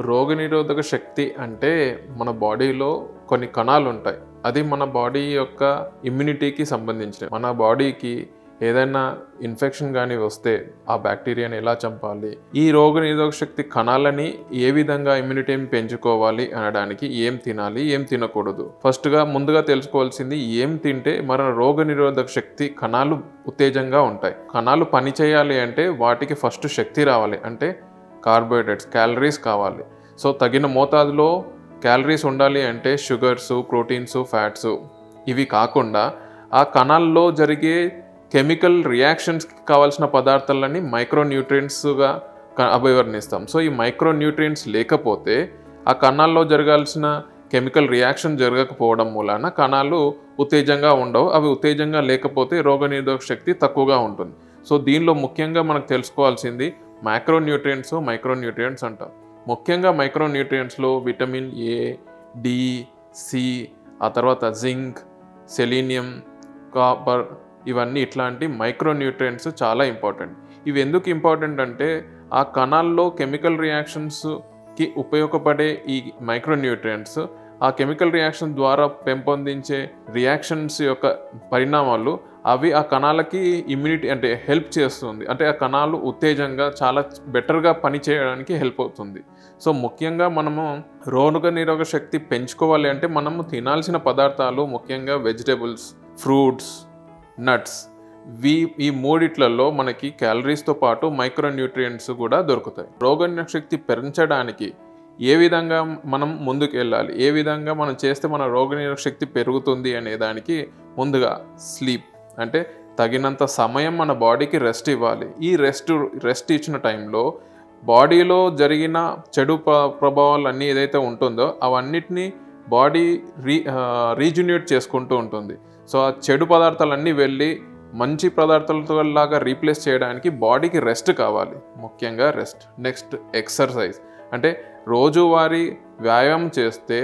రోగనిరోధక శక్తి అంటే మన బాడీలో కొన్ని కణాలు ఉంటాయి. అది మన బాడీ యొక్క ఇమ్యూనిటీకి సంబంధించినవి. మన బాడీకి ఏదైనా ఇన్ఫెక్షన్ కానీ వస్తే ఆ బ్యాక్టీరియాని ఎలా చంపాలి, ఈ రోగనిరోధక శక్తి కణాలని ఏ విధంగా ఇమ్యూనిటీని పెంచుకోవాలి అనడానికి ఏం తినాలి, ఏం తినకూడదు. ముందుగా తెలుసుకోవాల్సింది ఏం తింటే మన రోగనిరోధక శక్తి కణాలు ఉత్తేజంగా ఉంటాయి. కణాలు పని చేయాలి అంటే వాటికి ఫస్ట్ శక్తి రావాలి, అంటే కార్బోహైడ్రేట్స్, క్యాలరీస్ కావాలి. సో తగిన మోతాదులో క్యాలరీస్ ఉండాలి అంటే షుగర్స్, ప్రోటీన్స్, ఫ్యాట్స్. ఇవి కాకుండా ఆ కణాల్లో జరిగే కెమికల్ రియాక్షన్స్కి కావాల్సిన పదార్థాలని మైక్రోన్యూట్రియంట్స్గా అభివర్ణిస్తాం. సో ఈ మైక్రోన్యూట్రియంట్స్ లేకపోతే ఆ కణాల్లో జరగాల్సిన కెమికల్ రియాక్షన్ జరగకపోవడం మూలాన కణాలు ఉత్తేజంగా ఉండవు. అవి ఉత్తేజంగా లేకపోతే రోగనిరోధక శక్తి తక్కువగా ఉంటుంది. సో దీనిలో ముఖ్యంగా మనకు తెలుసుకోవాల్సింది మైక్రోన్యూట్రియంట్స్ అంటాం. ముఖ్యంగా మైక్రోన్యూట్రియంట్స్లో విటమిన్ ఏ, డి, సి, ఆ తర్వాత జింక్, సెలీనియం, కాపర్, ఇవన్నీ ఇట్లాంటి మైక్రోన్యూట్రియంట్స్ చాలా ఇంపార్టెంట్. ఇవి ఎందుకు ఇంపార్టెంట్ అంటే ఆ కణాల్లో కెమికల్ రియాక్షన్స్కి ఉపయోగపడే ఈ మైక్రోన్యూట్రియంట్స్ ఆ కెమికల్ రియాక్షన్ ద్వారా పెంపొందించే రియాక్షన్స్ యొక్క పరిణామాలు అవి ఆ కణాలకి ఇమ్యూనిటీ అంటే హెల్ప్ చేస్తుంది. అంటే ఆ కణాలు ఉత్తేజంగా చాలా బెటర్గా పనిచేయడానికి హెల్ప్ అవుతుంది. సో ముఖ్యంగా మనము రోగనిరోధక శక్తి పెంచుకోవాలి అంటే మనము తినాల్సిన పదార్థాలు ముఖ్యంగా వెజిటబుల్స్, ఫ్రూట్స్, నట్స్. ఈ మూడిట్లలో మనకి క్యాలరీస్తో పాటు మైక్రోన్యూట్రియంట్స్ కూడా దొరుకుతాయి. రోగనిరోధక శక్తి పెంచడానికి ఏ విధంగా మనం ముందుకు వెళ్ళాలి, ఏ విధంగా మనం చేస్తే మన రోగనిరోధక శక్తి పెరుగుతుంది అనే దానికి ముందుగా స్లీప్, అంటే తగినంత సమయం మన బాడీకి రెస్ట్ ఇవ్వాలి. ఈ రెస్ట్ ఇచ్చిన టైంలో బాడీలో జరిగిన చెడు ప్రభావాలన్నీ ఏదైతే ఉంటుందో అవన్నిటినీ బాడీ రీజునేట్ చేసుకుంటూ ఉంటుంది. సో ఆ చెడు పదార్థాలన్నీ వెళ్ళి మంచి పదార్థాలతో లాగా రీప్లేస్ చేయడానికి బాడీకి రెస్ట్ కావాలి, ముఖ్యంగా రెస్ట్. నెక్స్ట్ ఎక్సర్సైజ్, అంటే రోజువారీ వ్యాయామం చేస్తే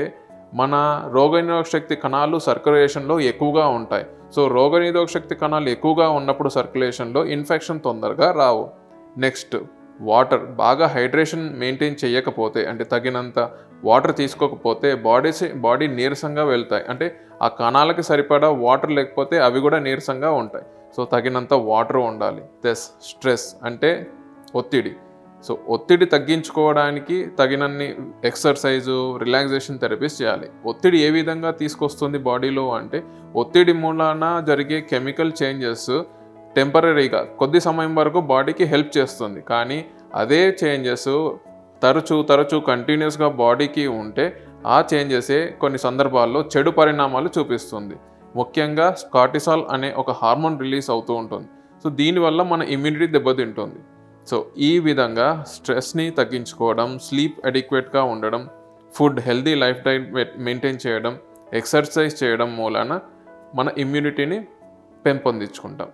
మన రోగనిరోధక శక్తి కణాలు సర్క్యులేషన్లో ఎక్కువగా ఉంటాయి. సో రోగనిరోధక శక్తి కణాలు ఎక్కువగా ఉన్నప్పుడు సర్క్యులేషన్లో ఇన్ఫెక్షన్ తొందరగా రావు. నెక్స్ట్ వాటర్, బాగా హైడ్రేషన్ మెయింటైన్ చేయకపోతే, అంటే తగినంత వాటర్ తీసుకోకపోతే బాడీ నీరసంగా వెళ్తాయి. అంటే ఆ కణాలకి సరిపడా వాటర్ లేకపోతే అవి కూడా నీరసంగా ఉంటాయి. సో తగినంత వాటర్ ఉండాలి. స్ట్రెస్ అంటే ఒత్తిడి. సో ఒత్తిడి తగ్గించుకోవడానికి తగినన్ని ఎక్సర్సైజు, రిలాక్సేషన్ థెరపీస్ చేయాలి. ఒత్తిడి ఏ విధంగా తీసుకొస్తుంది బాడీలో అంటే ఒత్తిడి మూలాన జరిగే కెమికల్ చేంజెస్ టెంపరీగా కొద్ది సమయం వరకు బాడీకి హెల్ప్ చేస్తుంది. కానీ అదే చేంజెస్ తరచూ కంటిన్యూస్గా బాడీకి ఉంటే ఆ చేంజెసే కొన్ని సందర్భాల్లో చెడు పరిణామాలు చూపిస్తుంది. ముఖ్యంగా కార్టిసాల్ అనే ఒక హార్మోన్ రిలీజ్ అవుతూ ఉంటుంది. సో దీనివల్ల మన ఇమ్యూనిటీ దెబ్బతింటుంది. సో ఈ విధంగా స్ట్రెస్ని తగ్గించుకోవడం, స్లీప్ అడిక్వేట్గా ఉండడం, food, healthy life diet maintain చేయడం, ఎక్సర్సైజ్ చేయడం మూలాన మన ఇమ్యూనిటీని పెంపొందించుకుంటాం.